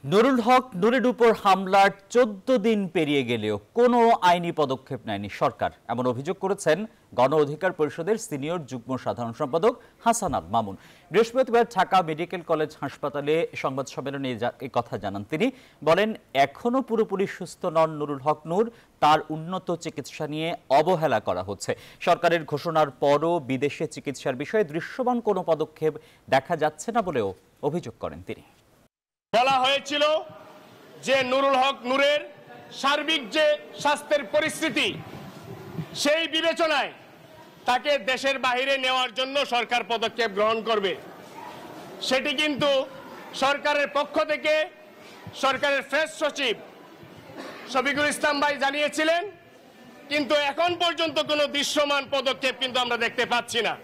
নুরুল হক নুরের উপর হামলার ১৪ দিন পেরিয়ে গেলেও কোনো আইনি পদক্ষেপ নেয়নি সরকার, এমন অভিযোগ করেছেন গণ অধিকার পরিষদের সিনিয়র যুগ্ম সাধারণ সম্পাদক হাসানাত মামুন। বৃহস্পতিবার ঢাকা মেডিকেল কলেজ হাসপাতালে সংবাদ সম্মেলনে এই কথা জানান তিনি। বলেন, এখনো পুরোপুরি সুস্থ নন নুরুল হক নূর, তার উন্নত চিকিৎসা নিয়ে অবহেলা করা হচ্ছে। সরকারের ঘোষণার পরও বিদেশে চিকিৎসার বিষয়ে দৃশ্যমান কোনো পদক্ষেপ দেখা যাচ্ছে না বলেও অভিযোগ করেন তিনি। বলা হয়েছিল যে নুরুল হক নূরের সার্বিক যে স্বাস্থ্যের পরিস্থিতি, সেই বিবেচনায় তাকে দেশের বাইরে নেওয়ার জন্য সরকার পদক্ষেপ গ্রহণ করবে। সেটি কিন্তু সরকারের পক্ষ থেকে সরকারের প্রেস সচিব শফিকুল ইসলাম ভাই জানিয়েছিলেন, কিন্তু এখন পর্যন্ত কোনো দৃশ্যমান পদক্ষেপ কিন্তু আমরা দেখতে পাচ্ছি না।